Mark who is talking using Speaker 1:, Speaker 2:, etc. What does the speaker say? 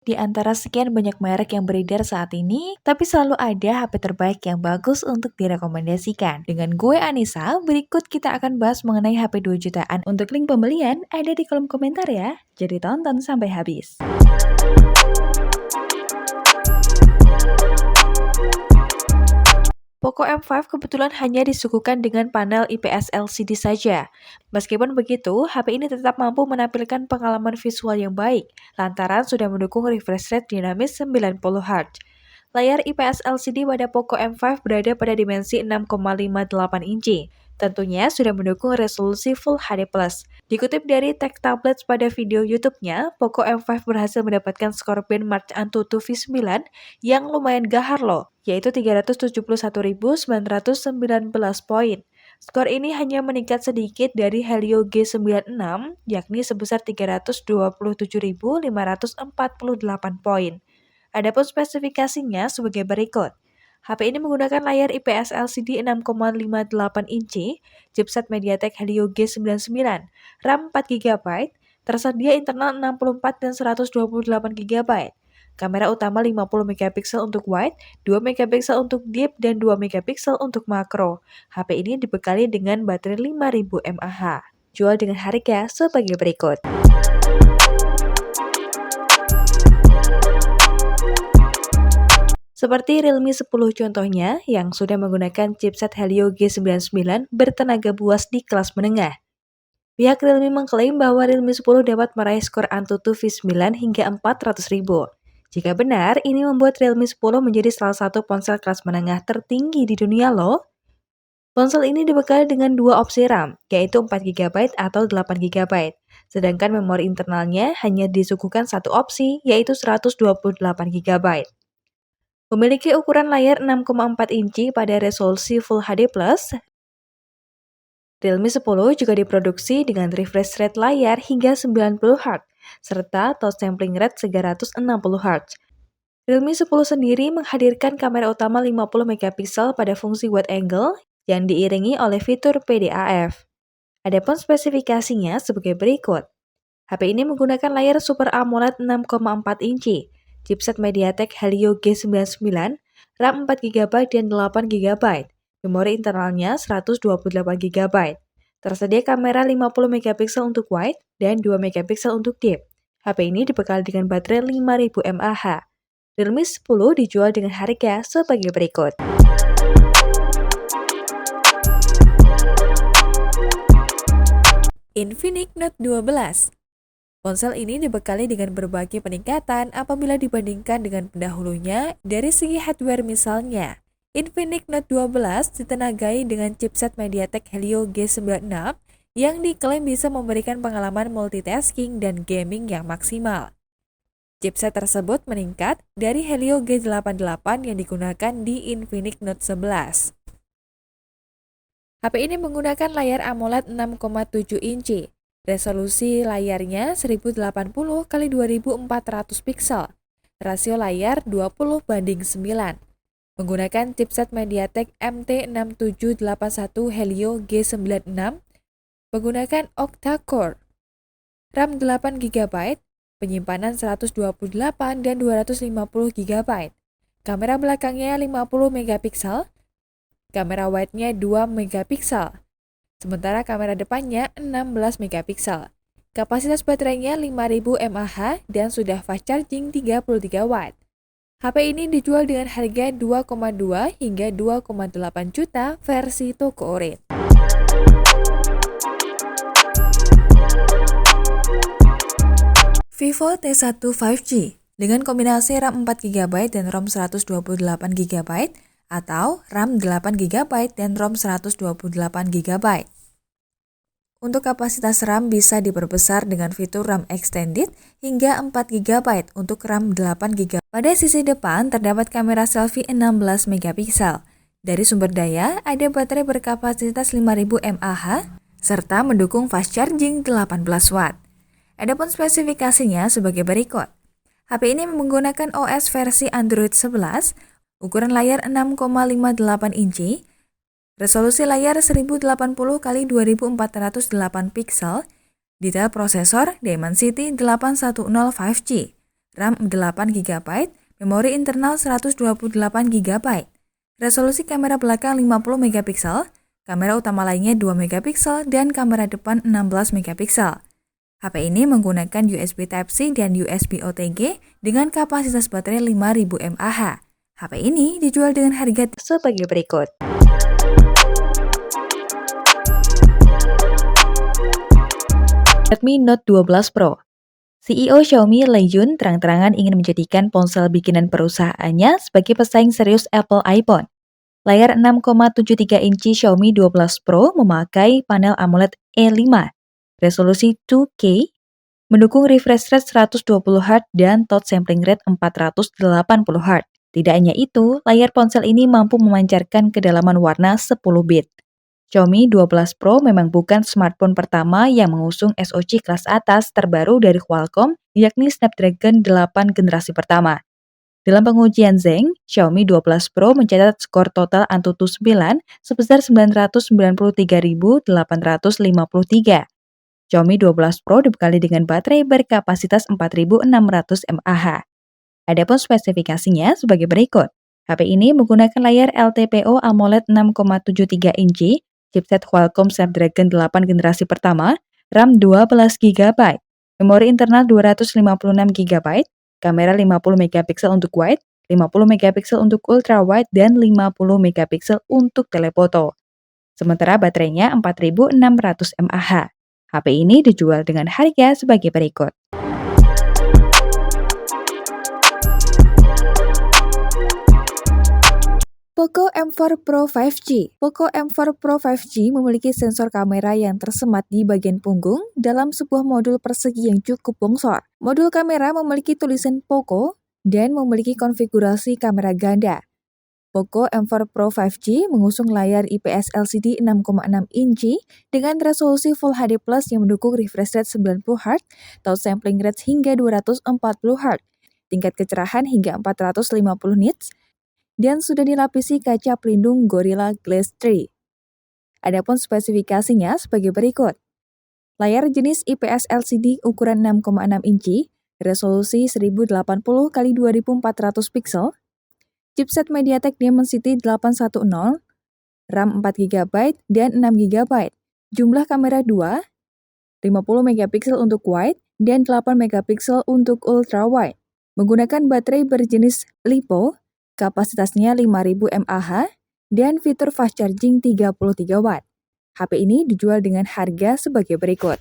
Speaker 1: Di antara sekian banyak merek yang beredar saat ini, tapi selalu ada HP terbaik yang bagus untuk direkomendasikan. Dengan gue Anissa, berikut kita akan bahas mengenai HP 2 jutaan. Untuk link pembelian ada di kolom komentar ya. Jadi tonton sampai habis. Poco M5 kebetulan hanya disuguhkan dengan panel IPS LCD saja. Meskipun begitu, HP ini tetap mampu menampilkan pengalaman visual yang baik, lantaran sudah mendukung refresh rate dinamis 90 Hz. Layar IPS LCD pada Poco M5 berada pada dimensi 6,58 inci. Tentunya sudah mendukung resolusi Full HD+. Dikutip dari Tech Tablets pada video YouTube-nya, Poco M5 berhasil mendapatkan skor benchmark Antutu V9 yang lumayan gahar loh, yaitu 371.919 poin. Skor ini hanya meningkat sedikit dari Helio G96, yakni sebesar 327.548 poin. Adapun spesifikasinya sebagai berikut. HP ini menggunakan layar IPS LCD 6,58 inci, chipset MediaTek Helio G99, RAM 4 GB, tersedia internal 64 dan 128 GB. Kamera utama 50 megapiksel untuk wide, 2 megapiksel untuk deep, dan 2 megapiksel untuk makro. HP ini dibekali dengan baterai 5000 mAh. Jual dengan harga sebagai berikut. Seperti Realme 10 contohnya, yang sudah menggunakan chipset Helio G99 bertenaga buas di kelas menengah. Pihak Realme mengklaim bahwa Realme 10 dapat meraih skor Antutu V9 hingga 400.000. Jika benar, ini membuat Realme 10 menjadi salah satu ponsel kelas menengah tertinggi di dunia loh. Ponsel ini dibekali dengan dua opsi RAM, yaitu 4 GB atau 8 GB. Sedangkan memori internalnya hanya disuguhkan satu opsi, yaitu 128 GB. Memiliki ukuran layar 6,4 inci pada resolusi Full HD+, Realme 10 juga diproduksi dengan refresh rate layar hingga 90 Hz, serta touch sampling rate 360 Hz. Realme 10 sendiri menghadirkan kamera utama 50 megapiksel pada fungsi wide angle yang diiringi oleh fitur PDAF. Adapun spesifikasinya sebagai berikut. HP ini menggunakan layar Super AMOLED 6,4 inci, chipset MediaTek Helio G99, RAM 4 GB dan 8 GB, memori internalnya 128 GB. Tersedia kamera 50 megapiksel untuk wide dan 2 megapiksel untuk deep. HP ini dibekali dengan baterai 5000 mAh. Realme 10 dijual dengan harga sebagai berikut. Infinix Note 12. Ponsel ini dibekali dengan berbagai peningkatan apabila dibandingkan dengan pendahulunya dari segi hardware misalnya. Infinix Note 12 ditenagai dengan chipset MediaTek Helio G96 yang diklaim bisa memberikan pengalaman multitasking dan gaming yang maksimal. Chipset tersebut meningkat dari Helio G88 yang digunakan di Infinix Note 11. HP ini menggunakan layar AMOLED 6,7 inci. Resolusi layarnya 1080x2400 piksel. Rasio layar 20:9. Menggunakan chipset MediaTek MT6781 Helio G96. Menggunakan octa-core. RAM 8 GB, penyimpanan 128 dan 250 GB. Kamera belakangnya 50 megapiksel. Kamera wide-nya 2 megapiksel. Sementara kamera depannya 16 megapiksel. Kapasitas baterainya 5000 mAh dan sudah fast charging 33 watt. HP ini dijual dengan harga 2,2 hingga 2,8 juta versi toko oren. Vivo T1 5G dengan kombinasi RAM 4 GB dan ROM 128 GB atau RAM 8 GB dan ROM 128 GB. Untuk kapasitas RAM bisa diperbesar dengan fitur RAM Extended hingga 4 GB untuk RAM 8 GB. Pada sisi depan terdapat kamera selfie 16 megapiksel. Dari sumber daya ada baterai berkapasitas 5000 mAh serta mendukung fast charging 18 watt. Adapun spesifikasinya sebagai berikut. HP ini menggunakan OS versi Android 11, ukuran layar 6,58 inci, resolusi layar 1080x2408 piksel, detail prosesor Dimensity 810 5G, RAM 8 GB, memori internal 128 GB. Resolusi kamera belakang 50 megapiksel, kamera utama lainnya 2 megapiksel, dan kamera depan 16 megapiksel. HP ini menggunakan USB Type-C dan USB OTG dengan kapasitas baterai 5000 mAh. HP ini dijual dengan harga sebagai berikut. Redmi Note 12 Pro. CEO Xiaomi Lei Jun terang-terangan ingin menjadikan ponsel bikinan perusahaannya sebagai pesaing serius Apple iPhone. Layar 6,73 inci Xiaomi 12 Pro memakai panel AMOLED E5, resolusi 2K, mendukung refresh rate 120Hz dan touch sampling rate 480Hz. Tidak hanya itu, layar ponsel ini mampu memancarkan kedalaman warna 10 bit. Xiaomi 12 Pro memang bukan smartphone pertama yang mengusung SoC kelas atas terbaru dari Qualcomm, yakni Snapdragon 8 generasi pertama. Dalam pengujian Zeng, Xiaomi 12 Pro mencatat skor total Antutu 9 sebesar 993.853. Xiaomi 12 Pro dibekali dengan baterai berkapasitas 4.600 mAh. Adapun spesifikasinya sebagai berikut. HP ini menggunakan layar LTPO AMOLED 6,73 inci, chipset Qualcomm Snapdragon 8 generasi pertama, RAM 12 GB, memori internal 256 GB, kamera 50 megapiksel untuk wide, 50 megapiksel untuk ultra wide, dan 50 megapiksel untuk telefoto. Sementara baterainya 4.600 mAh. HP ini dijual dengan harga sebagai berikut. Poco M4 Pro 5G. Poco M4 Pro 5G memiliki sensor kamera yang tersemat di bagian punggung dalam sebuah modul persegi yang cukup bongsor. Modul kamera memiliki tulisan Poco dan memiliki konfigurasi kamera ganda. Poco M4 Pro 5G mengusung layar IPS LCD 6,6 inci dengan resolusi Full HD Plus yang mendukung refresh rate 90Hz, touch sampling rate hingga 240Hz, tingkat kecerahan hingga 450 nits, dan sudah dilapisi kaca pelindung Gorilla Glass 3. Adapun spesifikasinya sebagai berikut. Layar jenis IPS LCD ukuran 6,6 inci, resolusi 1080x2400 pixel, chipset MediaTek Dimensity 810, RAM 4GB dan 6GB, jumlah kamera 2, 50 megapiksel untuk wide dan 8 megapiksel untuk ultra wide. Menggunakan baterai berjenis LiPo, kapasitasnya 5000 mAh, dan fitur fast charging 33 Watt. HP ini dijual dengan harga sebagai berikut.